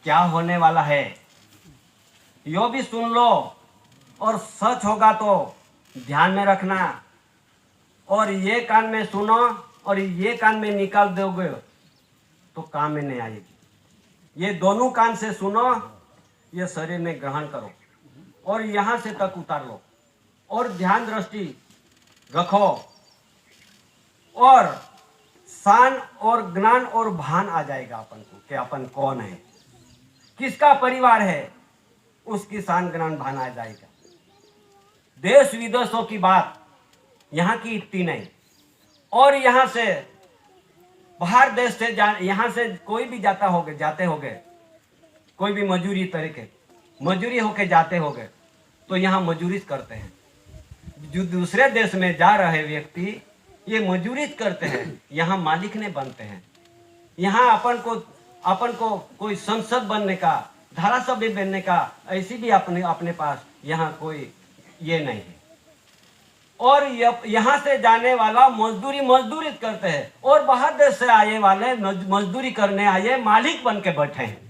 क्या होने वाला है यो भी सुन लो, और सच होगा तो ध्यान में रखना, और ये कान में सुनो और ये कान में निकाल दोगे तो काम में नहीं आएगी। ये दोनों कान से सुनो, ये शरीर में ग्रहण करो और यहां से तक उतार लो और ध्यान दृष्टि रखो, और शान और ज्ञान और भान आ जाएगा अपन को कि अपन कौन है, किसका परिवार है, उसकी शान ज्ञान भान आ जाएगा। देश विदेशों की बात यहाँ की इतनी नहीं, और यहाँ से बाहर देश से यहाँ से कोई भी जाते होगे, कोई भी मजूरी होके जाते होगे तो यहाँ मजूरी करते हैं। जो दूसरे देश में जा रहे व्यक्ति ये मजूरी करते हैं, यहाँ मालिक नहीं बनते हैं। यहाँ अपन को कोई संसद बनने का, धारासभ्य बनने का ऐसी भी अपने पास यहाँ कोई ये नहीं है। और यहाँ से जाने वाला मजदूरी करते हैं, और बाहर देश से आए वाले मजदूरी करने आए मालिक बन के बैठे हैं।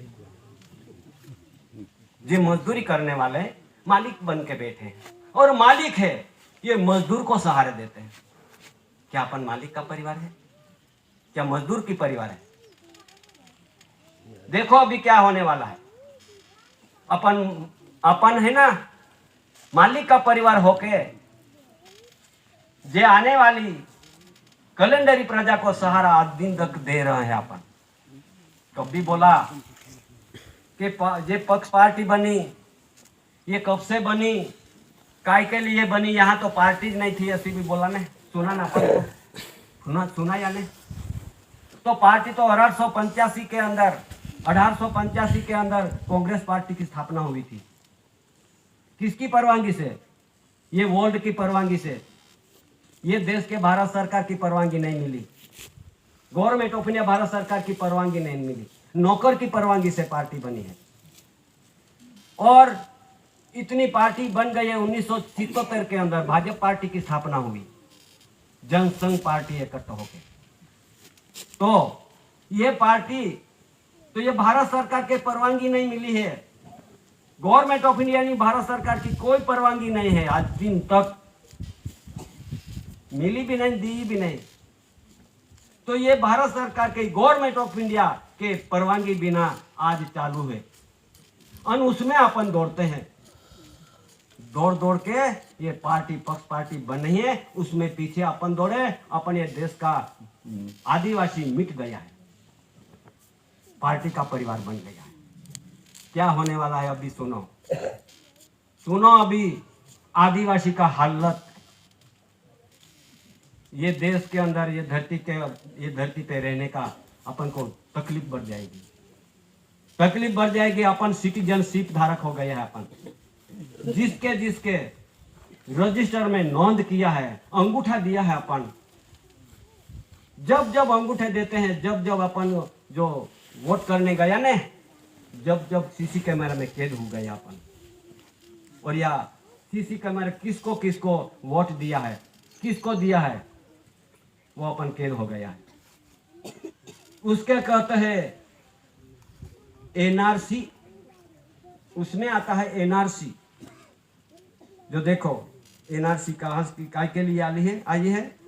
जो मजदूरी करने वाले मालिक बन के बैठे हैं, और मालिक है ये मजदूर को सहारे देते हैं। क्या अपन मालिक का परिवार है? क्या मजदूर की परिवार है? देखो अभी क्या होने वाला है। अपन है ना मालिक का परिवार होके जे आने वाली कैलेंडरी प्रजा को सहारा आज दिन तक दे रहे हैं। अपन कभी बोला कि जे पक्ष पार्टी बनी ये कब से बनी, काय के लिए बनी, यहाँ तो पार्टी नहीं थी, ऐसी भी बोला नहीं, सुना ना अपन सुना या नहीं? तो पार्टी तो 1885 के अंदर कांग्रेस पार्टी की स्थापना हुई थी। किसकी परवानगी से? ये वर्ल्ड की परवानगी से। ये देश के भारत सरकार की परवानगी नहीं मिली, गवर्नमेंट ऑफ इंडिया भारत सरकार की परवानगी नहीं मिली, नौकर की परवानगी से पार्टी बनी है। और इतनी पार्टी बन गई है। 1977 के अंदर भाजपा पार्टी की स्थापना हुई, जनसंघ पार्टी इकट्ठा होकर। तो ये पार्टी तो ये भारत सरकार के परवानगी नहीं मिली है, गवर्नमेंट ऑफ इंडिया ने भारत सरकार की कोई परवानगी नहीं है, आज दिन तक मिली भी नहीं, दी भी नहीं। तो ये भारत सरकार के गवर्नमेंट ऑफ इंडिया के परवानगी बिना आज चालू है, और उसमें अपन दौड़ते हैं, दौड़ के ये पार्टी पक्ष पार्टी बनी है, उसमें पीछे अपन दौड़े, अपन ये देश का आदिवासी मिट गया है, पार्टी का परिवार बन गया है। क्या होने वाला है अभी सुनो अभी आदिवासी का हालत। ये देश के अंदर ये धरती पे रहने का अपन को तकलीफ बढ़ जाएगी। अपन सिटीजनशिप धारक हो गए हैं। अपन जिसके रजिस्टर में नोंद किया है, अंगूठा दिया है, अपन जब अंगूठे देते हैं, जब अपन जो वोट करने गया ने, जब सीसी कैमरा में कैद हो गया अपन, और या सीसी कैमरा किसको वोट दिया है, किसको दिया है, वो अपन कैद हो गया है। उसके कहते हैं एनआरसी, उसमें आता है एनआरसी। जो देखो एनआरसी काय के लिए आई है,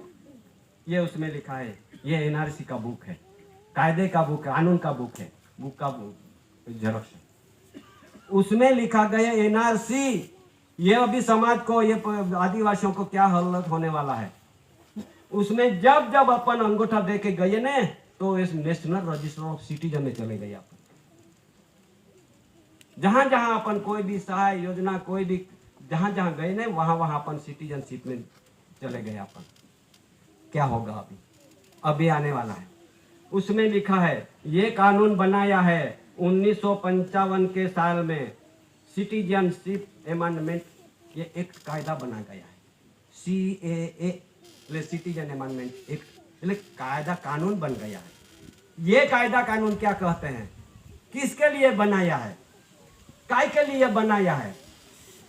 ये उसमें लिखा है, ये एनआरसी का बुक है, कायदे का बुक है, कानून का बुक है, बुक का झेरॉक्स है। उसमें लिखा गया एनआरसी, ये अभी समाज को, ये आदिवासियों को क्या हालत होने वाला है। उसमें जब अपन अंगूठा दे के गए ने, तो इस नेशनल रजिस्टर ऑफ सिटीजन में चले गए अपन। जहां अपन कोई भी सहाय योजना, कोई भी जहां गए ने, वहां अपन सिटीजनशिप में चले गए अपन। क्या होगा अभी आने वाला है। उसमें लिखा है, ये कानून बनाया है 1955 के साल में, सिटीजनशिप अमेंडमेंट, ये एक कायदा बना गया है, CAA, सिटीजन अमेंडमेंट एक्ट, कायदा कानून बन गया है। ये कायदा कानून क्या कहते हैं, किसके लिए बनाया है, काय के लिए बनाया है,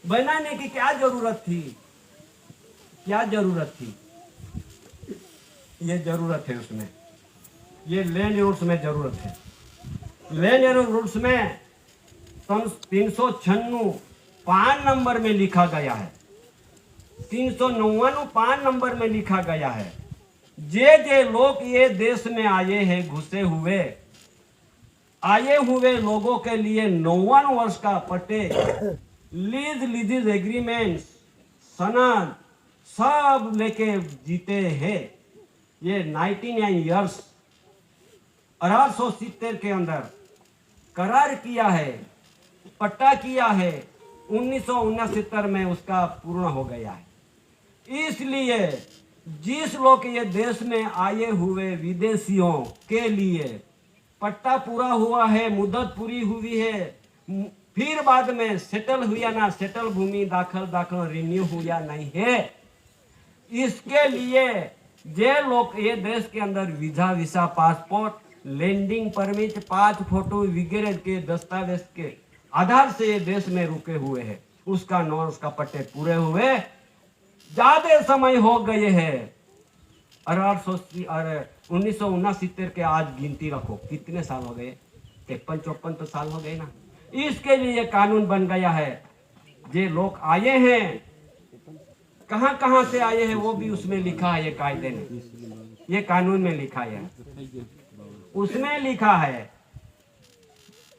बनाने की क्या जरूरत थी, ये जरूरत है उसमें, ये लैंड रूल्स में जरूरत है। लैंड रूल्स में 396 5 नंबर में लिखा गया है, 399 5 नंबर में लिखा गया है, जे लोग ये देश में आए हैं घुसे हुए आए हुए लोगों के लिए 59 वर्ष का पट्टे, लीज एग्रीमेंट, सनद सब लेके जीते हैं। ये 99 ईयर्स 1870 के अंदर करार किया है, पट्टा किया है, 1969 में उसका पूर्ण हो गया है। इसलिए जिस लोग ये देश में आए हुए विदेशियों के लिए पट्टा पूरा हुआ है, मुद्दत पूरी हुई है, फिर बाद में सेटल हुआ ना सेटल भूमि दाखल रिन्यू हुआ नहीं है, इसके लिए जे लोग ये देश के अंदर visa passport, landing permit, 5 photo वगैरह के दस्तावेज के आधार से ये देश में रुके हुए हैं, उसका पट्टे पूरे हुए ज्यादा समय हो गए हैं। 1969 के आज गिनती रखो कितने साल हो गए, 53-54 तो साल हो गए ना। इसके लिए कानून बन गया है। जे लोग आए हैं कहां से आए हैं वो भी उसमें लिखा है, ये कायदे में, ये कानून में लिखा है, उसमें लिखा है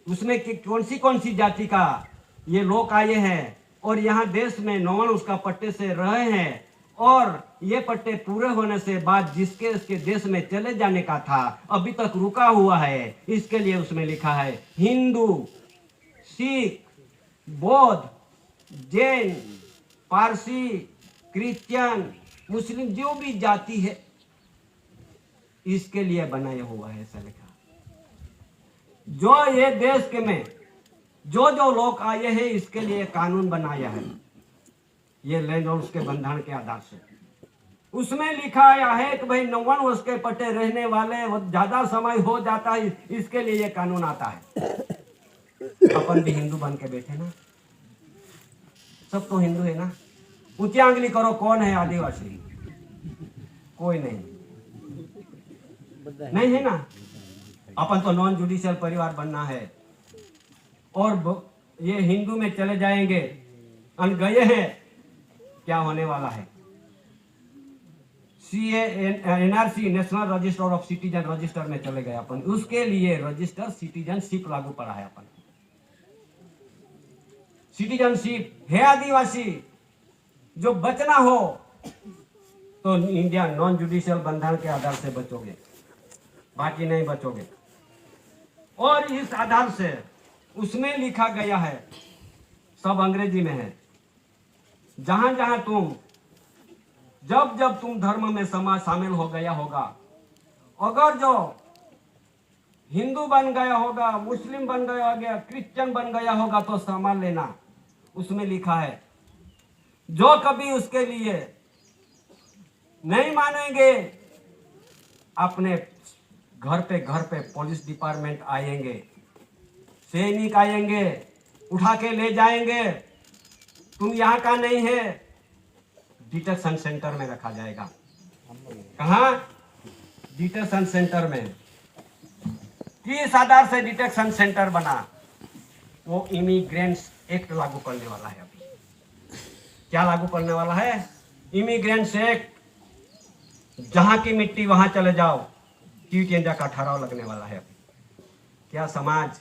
उसमें कि कौन सी जाति का ये लोग आए हैं और यहाँ देश में 59 उसका पट्टे से रहे हैं, और ये पट्टे पूरे होने से बाद जिसके इसके देश में चले जाने का था अभी तक रुका हुआ है, इसके लिए उसमें लिखा है हिंदू, सिख, बौद्ध, जैन, पारसी, क्रिश्चियन, मुस्लिम जो भी जाति है इसके लिए बनाया हुआ है। ऐसा लिखा जो ये देश के में जो लोग आए हैं इसके लिए कानून बनाया है, ये लैंड और उसके बंधन के आधार से उसमें लिखा आया है कि भाई 59 वर्ष के पट्टे रहने वाले ज्यादा समय हो जाता है, इसके लिए ये कानून आता है। अपन भी हिंदू बन के बैठे ना, सब तो हिंदू है ना, ऊंची आंगली करो कौन है आदिवासी, कोई नहीं है ना। अपन तो नॉन जुडिशियल परिवार बनना है, और ये हिंदू में चले जाएंगे और गए हैं क्या होने वाला है, NRC national register of citizen register में चले गए अपन, उसके लिए रजिस्टर सिटीजनशिप लागू पड़ा है। अपन सिटीजनशिप है आदिवासी, जो बचना हो तो इंडिया नॉन जुडिशियल बंधन के आधार से बचोगे, बाकी नहीं बचोगे। और इस आधार से उसमें लिखा गया है, सब अंग्रेजी में है, जहां तुम जब तुम धर्म में शामिल हो गया होगा, अगर जो हिंदू बन गया होगा, मुस्लिम बन गया होगा, क्रिश्चियन बन गया होगा तो सामान लेना। उसमें लिखा है जो कभी उसके लिए नहीं मानेंगे अपने घर पे पुलिस डिपार्टमेंट आएंगे, सैनिक आएंगे, उठा के ले जाएंगे, तुम यहाँ का नहीं है, डिटेक्शन सेंटर में रखा जाएगा। कहाँ? डिटेक्शन सेंटर में। किस आधार से डिटेक्शन सेंटर बना? वो इमिग्रेंट्स एक्ट लागू करने वाला है। अभी क्या लागू करने वाला है? Immigrants act. जहां की मिट्टी वहां चले जाओ, क्विट इंडिया का ठहराव लगने वाला है। क्या समाज,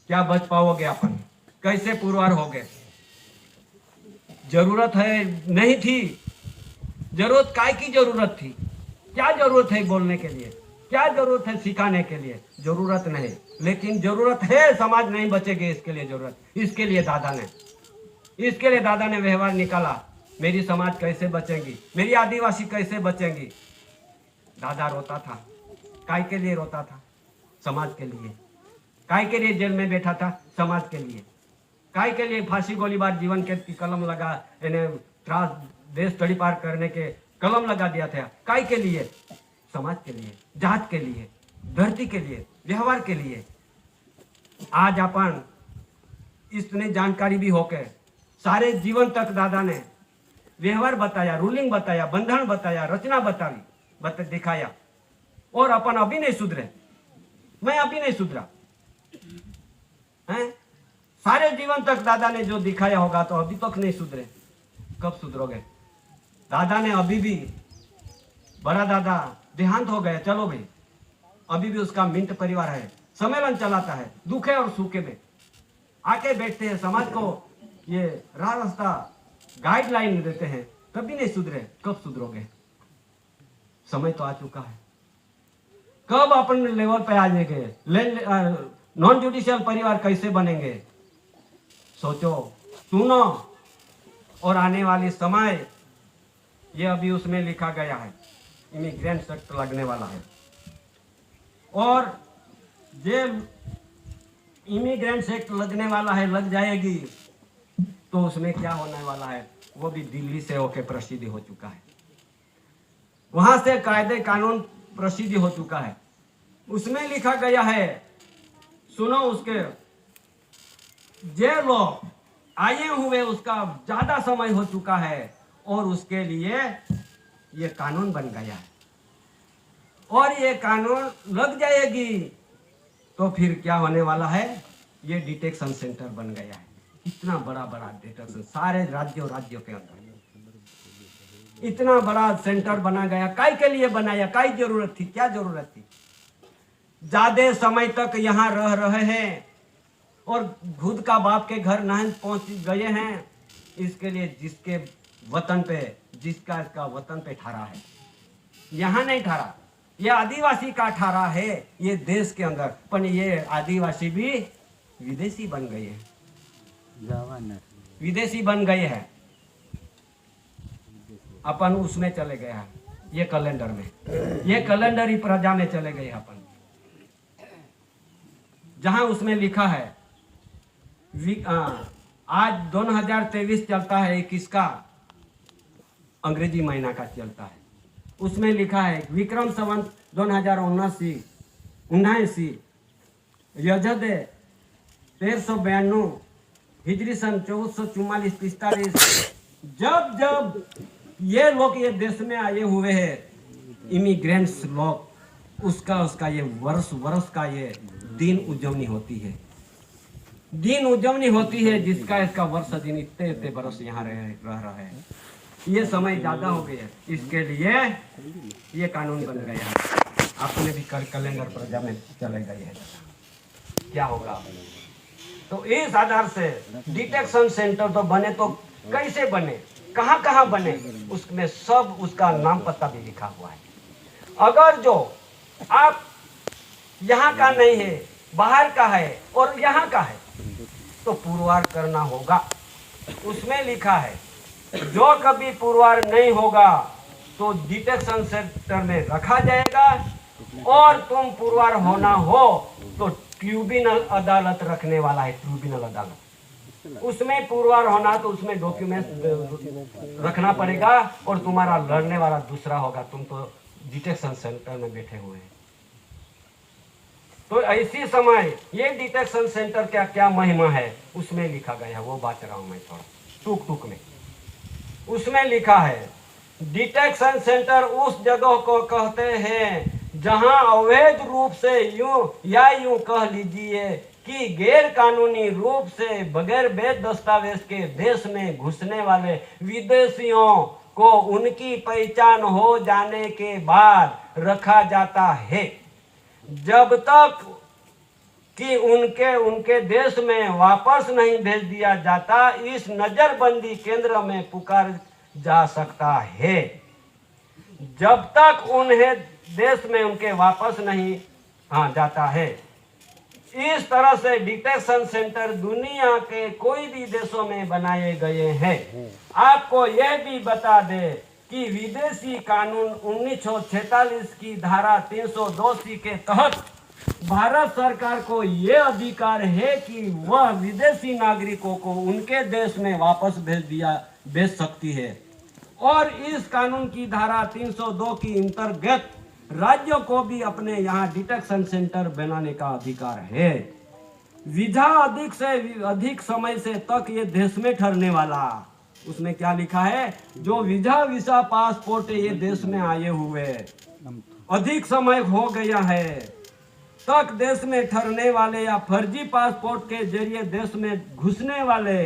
क्या बच पाओगे अपन? कैसे पुरवार हो गए? जरूरत है नहीं थी, जरूरत काय की जरूरत थी? क्या जरूरत है बोलने के लिए? क्या जरूरत है सिखाने के लिए? जरूरत नहीं, लेकिन जरूरत है। समाज नहीं बचेगी, इसके लिए जरूरत, इसके लिए दादा ने व्यवहार निकाला। मेरी समाज कैसे बचेगी, मेरी आदिवासी कैसे बचेंगी? दादा रोता था, काय के लिए रोता था? समाज के लिए। काय के लिए जेल में बैठा था? समाज के लिए। काय के लिए फांसी गोलीबार जीवन कैद की कलम लगा, इन्हें त्रास देश तड़ी पार करने के कलम लगा दिया था? काय के लिए? समाज के लिए, जात के लिए, धरती के लिए, व्यवहार के लिए। आज अपन इतने जानकारी भी होके सारे जीवन तक दादा ने व्यवहार बताया, रूलिंग बताया, बंधन बताया, रचना दिखाया, और अपन अभी नहीं सुधरे। मैं अभी नहीं सुधरा है। सारे जीवन तक दादा ने जो दिखाया होगा तो अभी तक नहीं सुधरे, कब सुधरोगे? दादा ने अभी भी, बड़ा दादा देहांत हो गए, चलो भाई, अभी भी उसका मिंट परिवार है, सम्मेलन चलाता है, दुखे और सुखे में आके बैठते हैं, समाज को ये राह रास्ता गाइडलाइन देते हैं, तभी नहीं सुधरे, कब सुधरोगे? समय तो आ चुका है, कब अपन लेवल पे आ जाएंगे? नॉन जुडिशियल परिवार कैसे बनेंगे? सोचो, सुनो। और आने वाली समय ये अभी उसमें लिखा गया है, इमिग्रेंट एक्ट लगने वाला है, और ये इमिग्रेंट एक्ट लगने वाला है, लग जाएगी तो उसमें क्या होने वाला है, वो भी दिल्ली से होके प्रसिद्ध हो चुका है, वहां से कायदे कानून प्रसिद्ध हो चुका है। उसमें लिखा गया है, सुनो, उसके जे लोग आए हुए उसका ज्यादा समय हो चुका है और उसके लिए ये कानून बन गया है, और ये कानून लग जाएगी तो फिर क्या होने वाला है, ये डिटेक्शन सेंटर बन गया है। इतना बड़ा बड़ा डिटेक्शन सारे राज्यों के अंदर इतना बड़ा सेंटर बना गया, काय के लिए बनाया, काय जरूरत थी, क्या जरूरत थी? ज्यादा समय तक यहाँ रह रहे हैं और खुद का बाप के घर नहीं पहुंच गए हैं, इसके लिए जिसके वतन पे, जिसका इसका वतन पे ठहरा है, यहाँ नहीं ठहरा, ये आदिवासी का ठहरा है ये देश के अंदर, पर ये आदिवासी भी विदेशी बन गए हैं, विदेशी बन गए हैं, अपन उसमें चले गए हैं, ये कैलेंडर में, ये कैलेंडर ही प्रजा में चले गए अपन, जहां उसमें लिखा है आज 2023 चलता है, 21 का अंग्रेजी महीना का चलता है, उसमें लिखा है विक्रम संवत 2079 यजद 1392 हिजरी सन 1444-45, जब ये लोग ये देश में आए हुए हैं, इमिग्रेंट्स लोग, उसका ये वर्ष का ये दिन उजवनी होती है, दिन उजवनी होती है, जिसका इसका वर्ष दिन इतने बरस यहाँ रह रहे हैं, ये समय ज्यादा हो गया, इसके लिए ये कानून बन गया है। आपने भी कैलेंडर प्रजा में चले गए हैं, क्या होगा? तो इस आधार से डिटेक्शन सेंटर तो बने, तो कैसे बने, कहाँ बने, उसमें सब उसका नाम पता भी लिखा हुआ है। अगर जो आप यहाँ का नहीं है, बाहर का है और यहाँ का है, तो पुरवार करना होगा। उसमें लिखा है जो कभी पुरवार नहीं होगा तो डिटेक्शन सेंटर में रखा जाएगा, और तुम पुरवार होना हो तो ट्रिब्यूनल अदालत रखने वाला है, ट्रिब्यूनल अदालत, उसमें पुरवार होना तो उसमें डॉक्यूमेंट रखना पड़ेगा, और तुम्हारा लड़ने वाला दूसरा होगा, तुम तो डिटेक्शन सेंटर में बैठे हुए हैं। तो ऐसी समय ये डिटेक्शन सेंटर क्या क्या महिमा है उसमें लिखा गया है, वो बात रहा हूं मैं थोड़ा टूक में। उसमें लिखा है डिटेक्शन सेंटर उस जगह को कहते हैं जहां अवैध रूप से यूं कह लीजिए कि गैर कानूनी रूप से बगैर वैध दस्तावेज के देश में घुसने वाले विदेशियों को उनकी पहचान हो जाने के बाद रखा जाता है, जब तक कि उनके देश में वापस नहीं भेज दिया जाता, इस नजरबंदी केंद्र में पुकार जा सकता है, जब तक उन्हें देश में उनके वापस नहीं जाता है। इस तरह से डिटेक्शन सेंटर दुनिया के कोई भी देशों में बनाए गए हैं। आपको यह भी बता दे कि विदेशी कानून 1946 की धारा 302C के तहत भारत सरकार को यह अधिकार है कि वह विदेशी नागरिकों को उनके देश में वापस भेज सकती है, और इस कानून की धारा 302 की अंतर्गत राज्यों को भी अपने यहाँ डिटेक्शन सेंटर बनाने का अधिकार है। वीजा अधिक से अधिक समय से तक ये देश में ठहरने वाला, उसमें क्या लिखा है, जो वीजा पासपोर्ट ये देश में आए हुए अधिक समय हो गया है तक देश में ठहरने वाले या फर्जी पासपोर्ट के जरिए देश में घुसने वाले